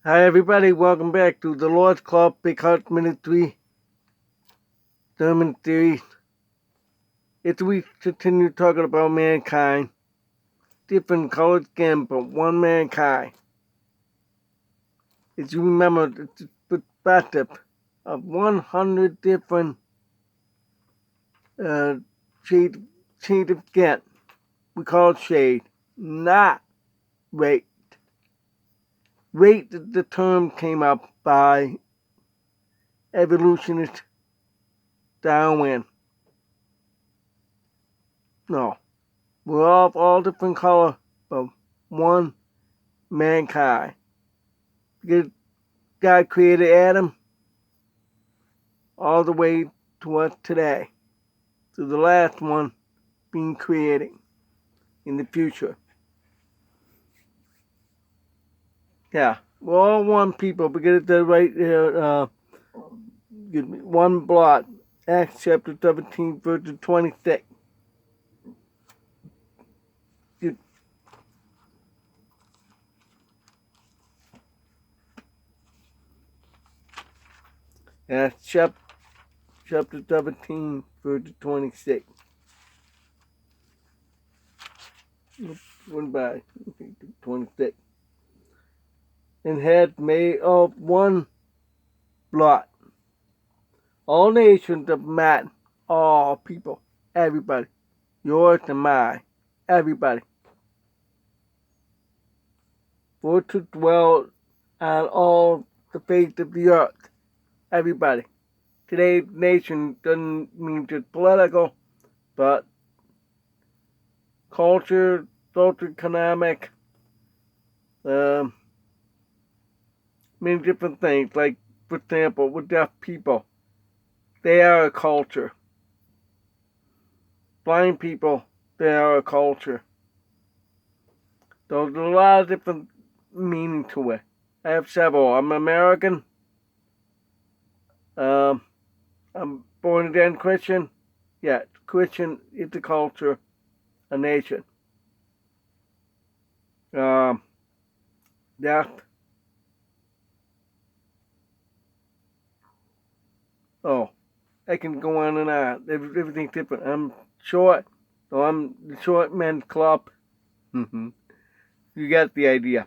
Hi everybody, welcome back to the Lord's Club, Big Heart Ministry, Sermon Series. As we continue talking about mankind, different colored skin, but one mankind. As you remember, the perspective of 100 different shades of skin. We call it shade, not rate. Rate, the term came up by evolutionist Darwin. No, we're all different color, but one mankind. Because God created Adam all the way to us today. To the last one being created in the future. Yeah, we're all one people because it's right here, one blood. Acts chapter 17, verse 26. Acts chapter 17, verse 26. Went by 26. And had made of one blood all nations of man, all people, everybody, yours and mine, everybody, for to dwell on all the face of the earth, everybody. Today's nation doesn't mean just political, but culture, socioeconomic, many different things. Like, for example, with deaf people, they are a culture. Blind people, they are a culture. So there's a lot of different meaning to it. I have several. I'm American. I'm born again Christian. Yeah, Christian is a culture, a nation. Death. Oh, I can go on and on. Everything's different. I'm short, so I'm the short men's club. You get the idea.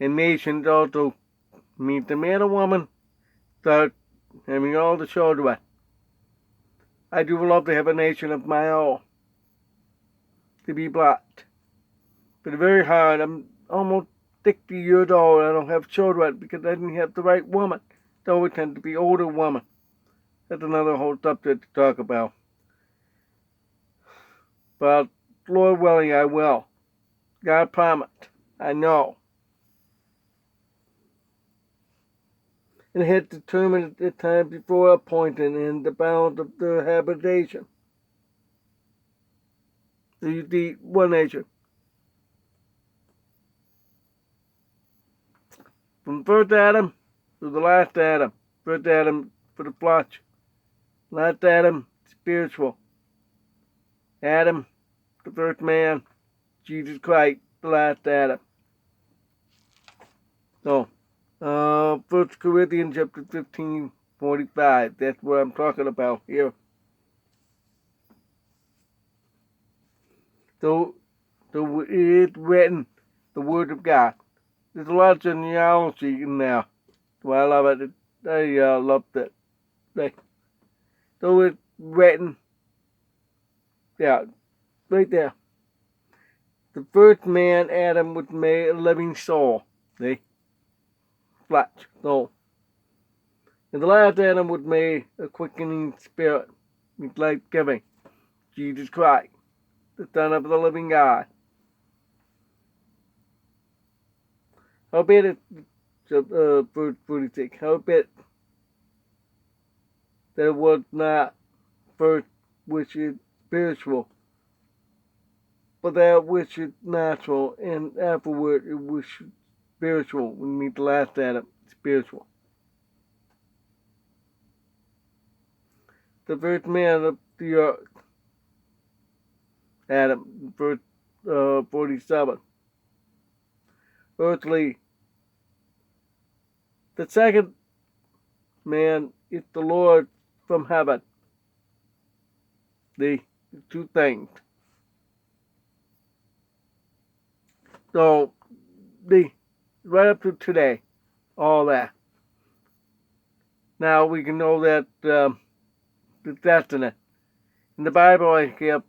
And nations also means the man or woman start having all the children. I do love to have a nation of my own, to be black. But it's very hard. I'm almost 60 years old. I don't have children because I didn't have the right woman. They always tend to be older women. That's another whole subject to talk about. But Lord willing, I will. God promised. I know. And had determined at the time before appointing in the bounds of their habitation. The one nation. From first Adam to the last Adam. First Adam for the flesh. Last Adam, spiritual. Adam, the first man. Jesus Christ, the last Adam. So, 1 Corinthians chapter 15, 45. That's what I'm talking about here. So it is written, the Word of God. There's a lot of genealogy in there. So I love it. I love that. So it's written, yeah, right there. The first man, Adam, was made a living soul. See? Flesh, soul. And the last Adam was made a quickening spirit, with life-giving. Jesus Christ, the Son of the living God. Howbeit it, verse 46, howbeit there was not first which is spiritual, but that which is natural, and afterward it was spiritual. We meet the last Adam, spiritual. The first man of the earth, Adam, verse 47. Earthly The second man is the Lord from heaven. The two things. So, right up to today, all that. Now we can know that the destiny. In the Bible, I have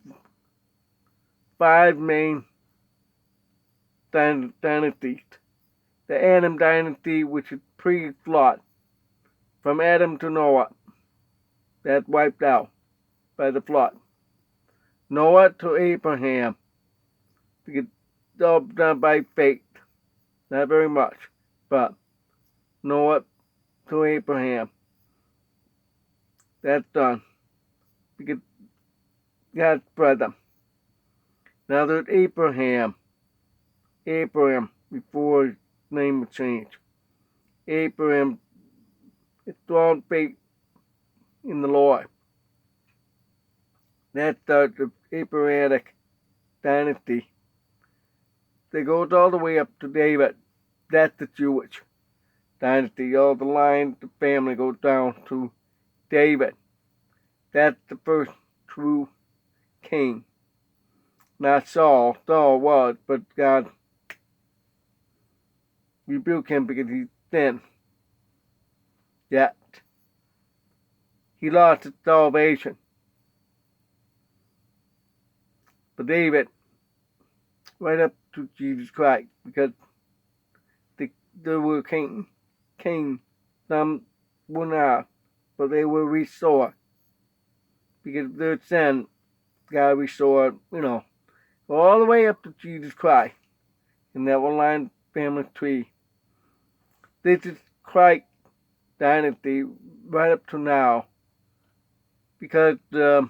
5 main dynasties. The Adam dynasty, which is pre-flood, from Adam to Noah, that wiped out by the flood. Noah to Abraham, it's all done by faith. Not very much, but Noah to Abraham, that's done. Because God's brother. Now there's Abraham, before his name was changed. Abraham, it's strong faith in the Lord. That starts the Abrahamic dynasty. It goes all the way up to David. That's the Jewish dynasty. All the line, the family goes down to David. That's the first true king. Not Saul. Saul was, but God rebuked him because he sinned. Yet he lost his salvation. But David, right up to Jesus Christ, because they were king. Some were not, but they were restored. Because of their sin, God restored, all the way up to Jesus Christ. And that will line family tree. This is Christ dynasty right up to now. Because when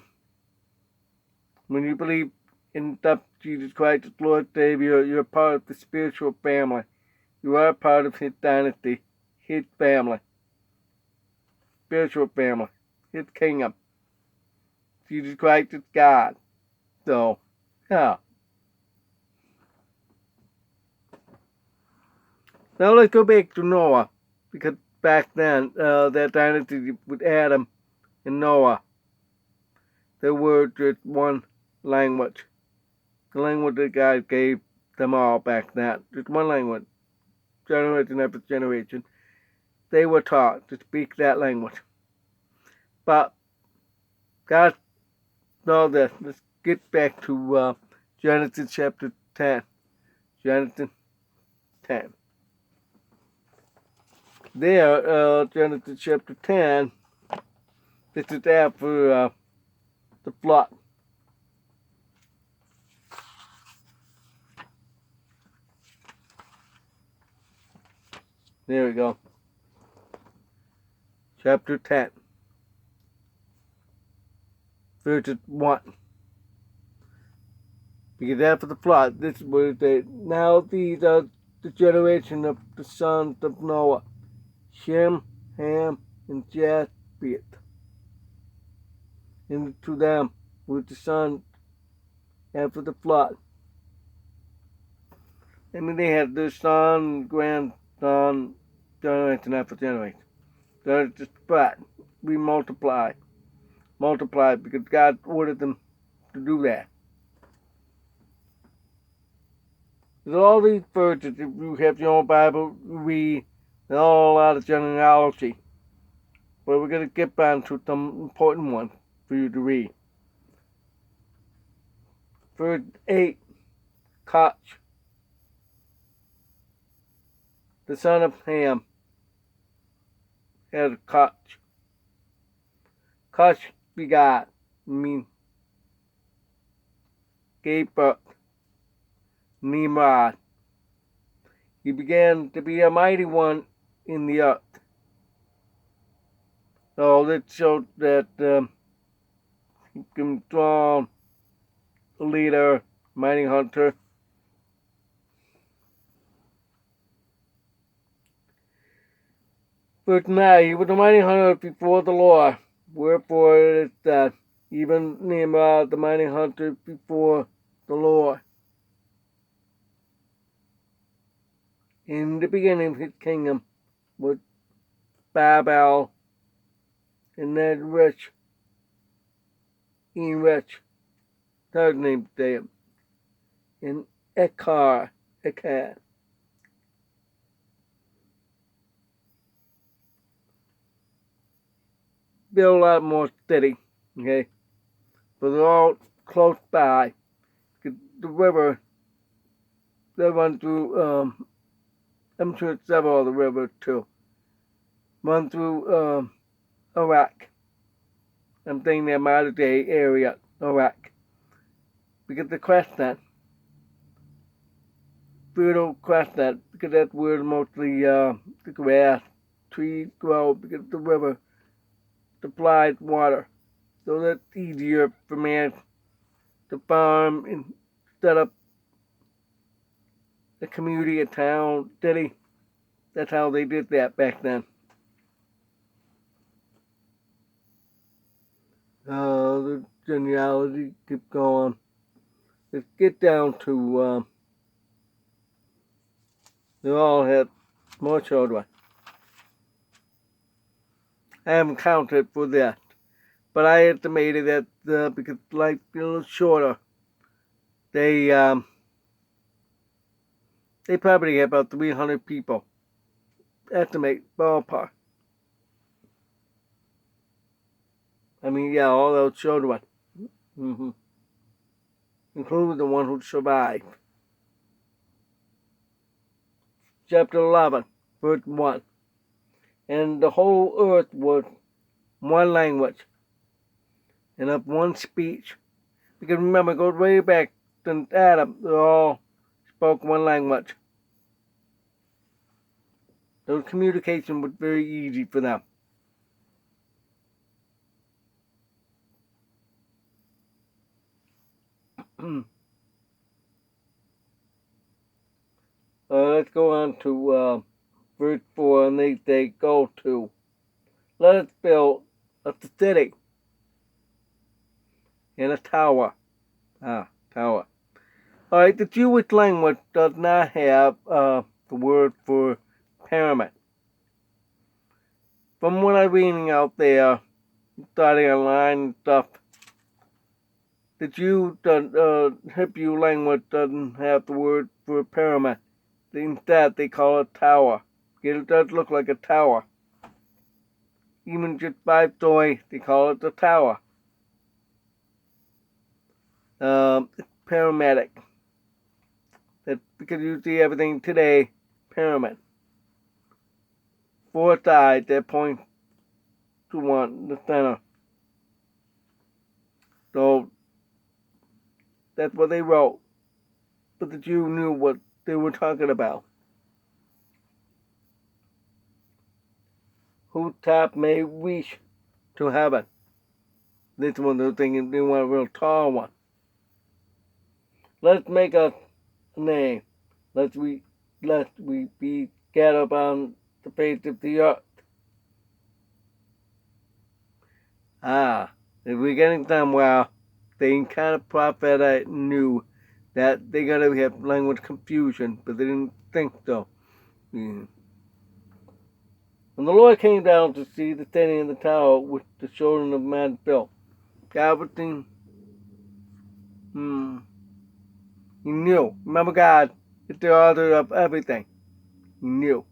you believe in Jesus Christ as Lord Savior, you're part of the spiritual family. You are part of His dynasty, His family, spiritual family, His kingdom. Jesus Christ is God. So, yeah. Now let's go back to Noah, because back then, that dynasty with Adam and Noah, there were just one language. The language that God gave them all back then. Just one language. Generation after generation. They were taught to speak that language. But God know this. Let's get back to Genesis chapter 10. Genesis 10. There, Genesis chapter 10, this is after the flood. There we go. Chapter 10. Verse 1. Because after the flood, this is what it says. Now these are the generation of the sons of Noah. Shem, Ham, and Japheth. And to them were the sons after the flood. I mean, they had their son, grandson, generation after generation. They're just spread. We multiply because God ordered them to do that. There's all these verses, if you have your own Bible, read, they're all out of genealogy. But we're going to get down to some important ones for you to read. Verse 8, Koch, the son of Ham, had a Koch. Koch begot, gave birth, Nimrod. He began to be a mighty one in the earth. So that showed that he can draw a leader, mighty hunter. Verse 9, he was a mighty hunter before the Lord. Wherefore it is that even Nimrod, the mighty hunter before the Lord. In the beginning of his kingdom was Babel, and then Rich, Ian Rich, third name Dave, and Eckhart. Build a lot more steady, okay? But they're all close by. The river, they run through, I'm sure several of the rivers too, run through Iraq. I'm thinking the modern day area, Iraq. Because the crescent, fertile crescent, because that's where mostly the grass, trees grow, because the river supplies water. So that's easier for man to farm and set up a community, a town, city. That's how they did that back then. The genealogy keep going. Let's get down to they all had more children. I haven't counted for that, but I estimated that because life is a little shorter, they probably had about 300 people. Estimate ballpark. I mean, yeah, all those children, including the one who survived. Chapter 11, verse 1. And the whole earth was one language and of one speech. Because remember, it goes way back to Adam, they all spoke one language. So communication was very easy for them. Let's go on to verse 4, and they go to, let us build a city and a tower. Tower. Alright, the Jewish language does not have the word for pyramid. From what I'm reading out there, studying online and stuff, the Hebrew language doesn't have the word for pyramid. Instead, they call it tower. It does look like a tower. Even just 5-story, they call it a tower. It's pyramidal. That's because you see everything today, pyramid. 4 sides that point to one, the center. So that's what they wrote. But the Jew knew what they were talking about. Whose top may reach to heaven. This one they're thinking they want a real tall one. Let's make a name. Lest we be scattered on the face of the earth. If we're getting somewhere, they kind of prophet knew that they're going to have language confusion, but they didn't think so. When the Lord came down to see the city and the tower which the children of man built, God was thinking, He knew. Remember, God is the author of everything. He knew.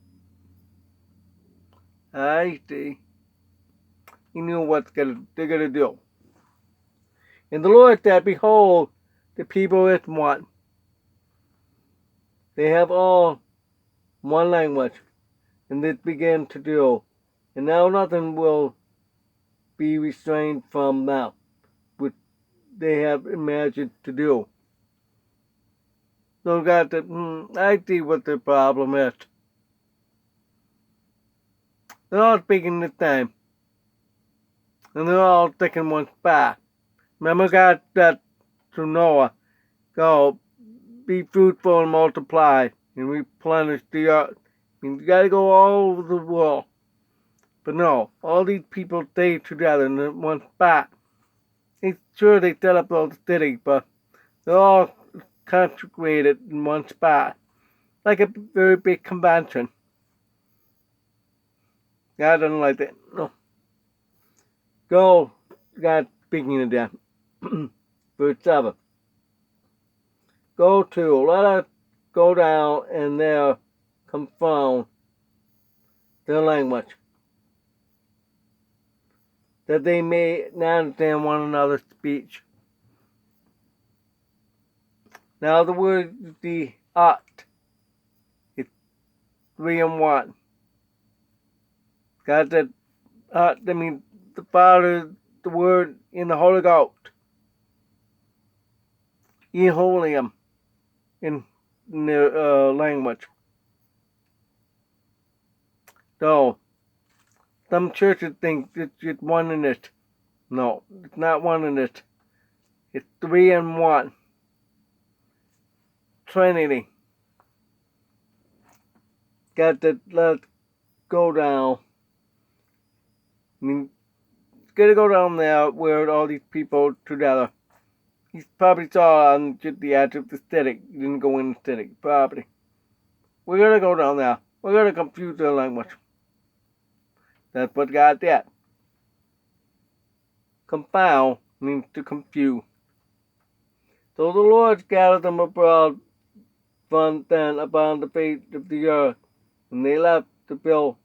I see. He knew what they're going to do. And the Lord said, behold, the people is one. They have all one language. And this began to do. And now nothing will be restrained from them, which they have imagined to do. So God said, I see what the problem is. They're all speaking this time. And they're all taking one spot. Remember God said to Noah, go, be fruitful and multiply, and replenish the earth. You gotta go all over the world. But no, all these people stay together in one spot. Sure, they set up all the cities, but they're all concentrated in one spot. Like a very big convention. God doesn't like that. No. Go, God speaking to them. Verse 7. Go to, let us go down and there confound their language, that they may not understand one another's speech. Now the word the ought is 3 in 1. God said ought, that means the Father, the Word, in the Holy Ghost. In Holium in the language. So some churches think it's one in it. No, it's not one in it. It's 3 in 1. Trinity. Got to let go down. I mean, it's gonna go down there where all these people together. He probably saw on the edge of the aesthetic. He didn't go in aesthetic, probably. We're gonna go down there. We're gonna confuse their language. That's what God did. Confound means to confuse. So the Lord scattered them abroad from then upon the face of the earth, and they left to build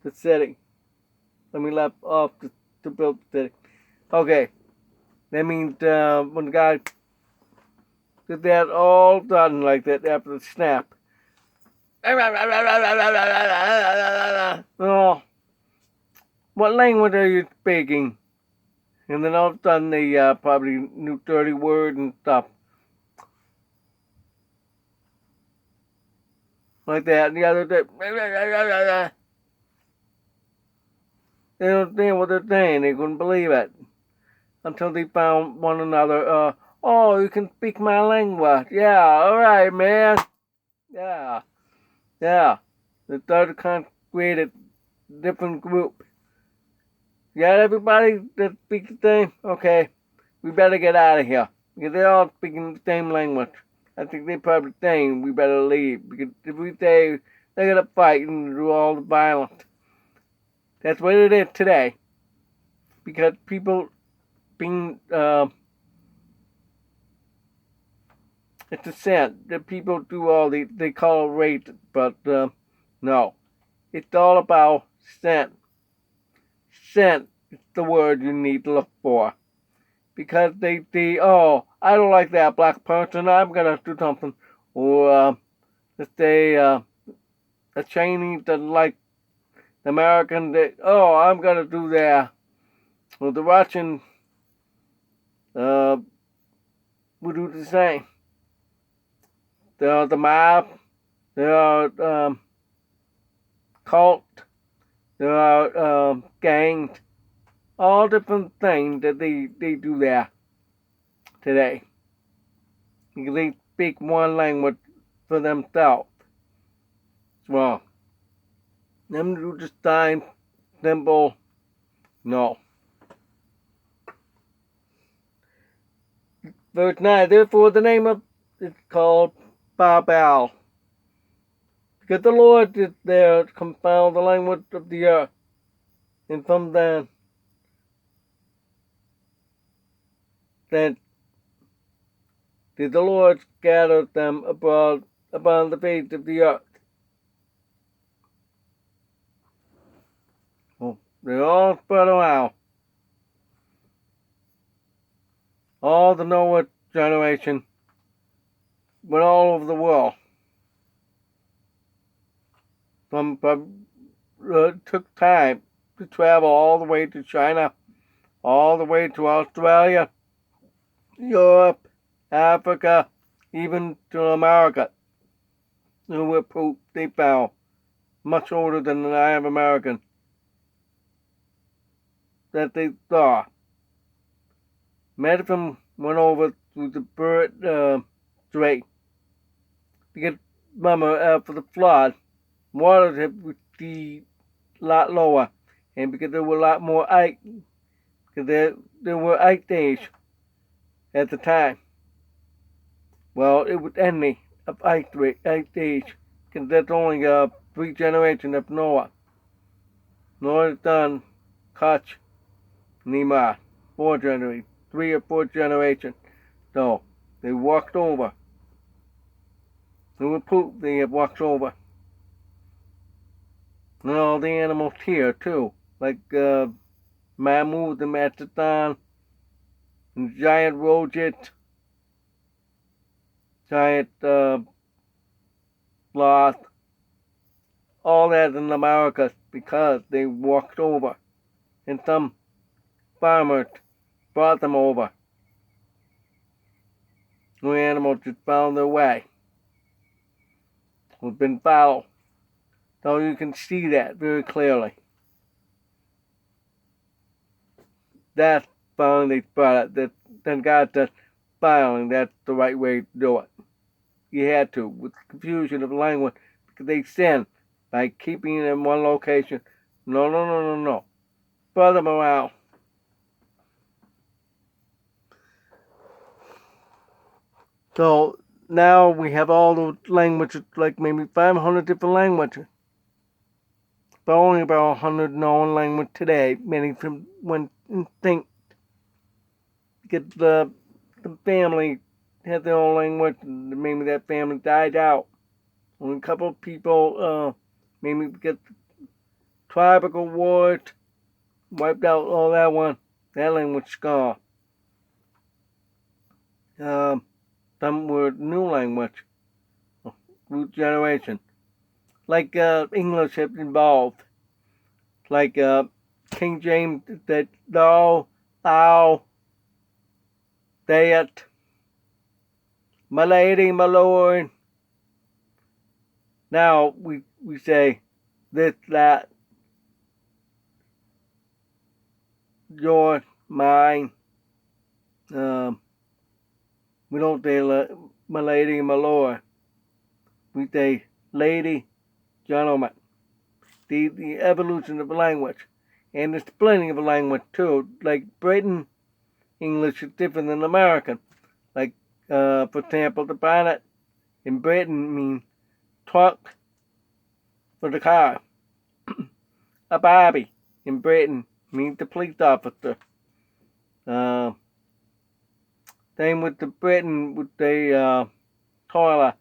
the city. Left off to build the city. Okay, that means when God did that all done like that after the snap. Oh, what language are you speaking? And then all of a sudden they probably knew 30 words and stuff. Like that. And the other day, they don't understand what they're saying. They couldn't believe it. Until they found one another. Oh, you can speak my language. Yeah, alright, man. Yeah. They started to create a different group. You got everybody that speaks the same? Okay, we better get out of here. Because they're all speaking the same language. I think they're probably saying we better leave. Because if we say they're going to fight and do all the violence. That's what it is today. Because people being, it's a sin that people do all they call it race, but no. It's all about sin. Sin is the word you need to look for. Because they oh, I don't like that black person, I'm going to do something. Or, let's say, the Chinese doesn't like the American, oh, I'm going to do that. Well, the Russian would do the same. There are the mob, there are cult, there are gangs, all different things that they do there today. Because they speak one language for themselves. Well, them do the sign, symbol, no. Verse 9, therefore the name of it's called Babel. Because the Lord is there to confound the language of the earth. And from then did the Lord scatter them abroad upon the face of the earth. Oh, they all spread around. All the Noah generation went all over the world. Some took time to travel all the way to China, all the way to Australia, Europe, Africa, even to America. Who were proof they found much older than the Native American that they saw. Many of them went over to the Bering Strait because, remember, after the flood, water had be a lot lower, and because there were a lot more ice, because there were ice days at the time. Well, it was ending of ice days, because that's only 3 generations of Noah. nor is done Koch Nima 3 or 4 generations. So they walked over. Who poop they have walked over. And all the animals here too, like mammoth, the mastodon, and giant rodent, giant sloth, all that in America because they walked over, and some farmers brought them over. The animals just found their way. We've been foul. So you can see that very clearly. That's finally brought it. Then God said, finally, that's the right way to do it. You had to, with confusion of language, because they sinned by keeping it in one location. No. Spread them around. So now we have all the languages, like maybe 500 different languages. But only about 100 known language today, many from went extinct. Because the family had their own language, and maybe that family died out. Only a couple of people, maybe because tribal wars wiped out all that one. That language gone. Some were new language, new generation. Like English has evolved. Like King James said, thou, that, my lady, my lord. Now we say this, that, yours, mine. We don't say my lady, my lord. We say lady, gentleman. The evolution of the language. And the splitting of the language too. Like Britain, English is different than American. Like, for example, the bonnet in Britain means truck for the car. A Bobby in Britain means the police officer. Same with the Britain with the toilet.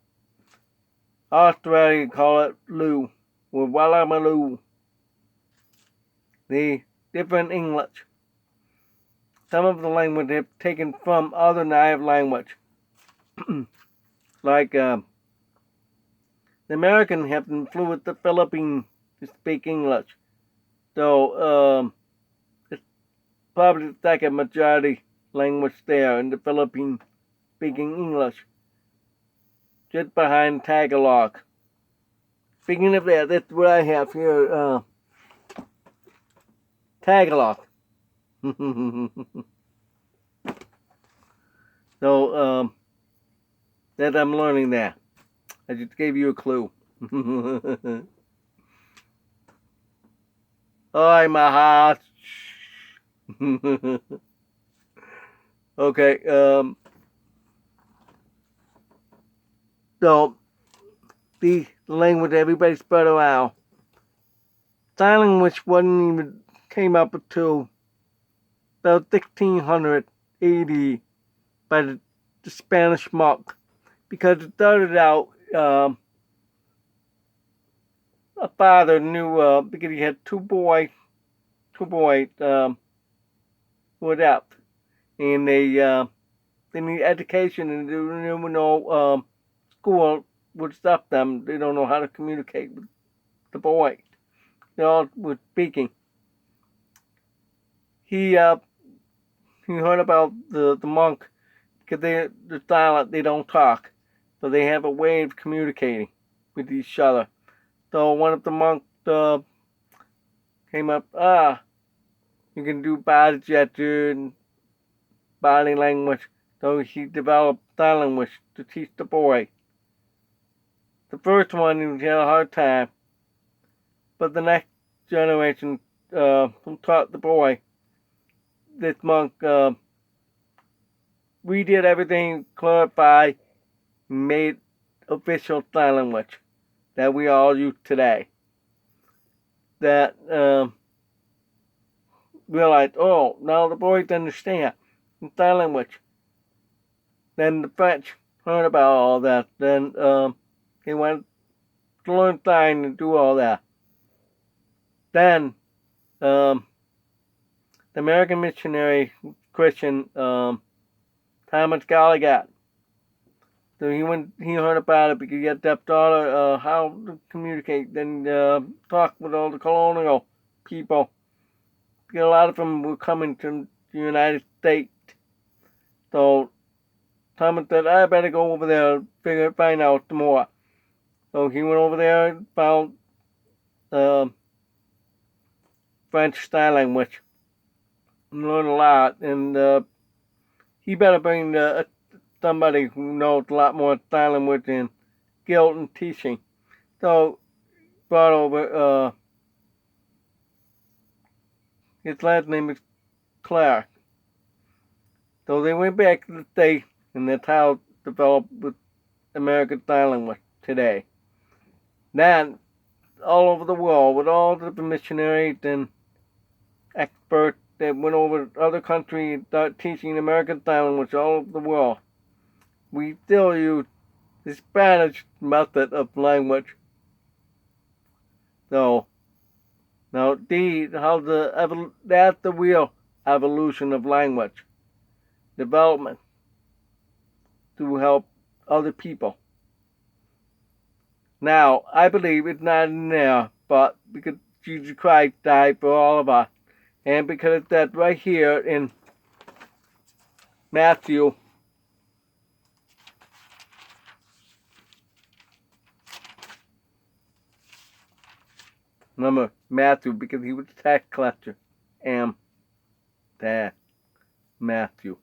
Australia call it loo, or wallamaloo. The different English. Some of the language have taken from other native language. Like the American have influenced the Philippines to speak English. So it's probably the second majority language there in the Philippines speaking English. Just behind Tagalog. Speaking of that, that's what I have here. Tagalog. So, that I'm learning that. I just gave you a clue. Hi, my heart. Okay, so, the language everybody spread around. Sign language wasn't even came up until about 1680 by the Spanish monk, because it started out a father knew because he had two boys who were deaf, and they need education, and they didn't know school would stop them. They don't know how to communicate with the boy. They all were speaking. He heard about the monk, because they're silent, they don't talk, so they have a way of communicating with each other. So one of the monks came up, you can do body gesture and body language. So he developed sign language to teach the boy. The first one, he had a hard time, but the next generation who taught the boy, this monk redid everything, clarified, made official sign language that we all use today. That realized, oh, now the boys understand the sign language. Then the French heard about all that. Then they went to learn sign and do all that. Then the American missionary Christian Thomas Gallagher. So he heard about it because he had that daughter how to communicate, then talk with all the colonial people. Because a lot of them were coming to the United States. So Thomas said, I better go over there and find out more. So he went over there and found French sign language and learned a lot. And he better bring somebody who knows a lot more sign language and skill and teaching. So brought over his last name is Clark. So they went back to the States, and that's how it developed with American Sign Language today. Then, all over the world, with all the missionaries and experts that went over to other countries and started teaching American Sign Language all over the world, we still use the Spanish method of language. So, now that's the real evolution of language development to help other people. Now, I believe it's not in there, but because Jesus Christ died for all of us, and because it's that right here in Matthew, remember because he was a tax collector, that Matthew.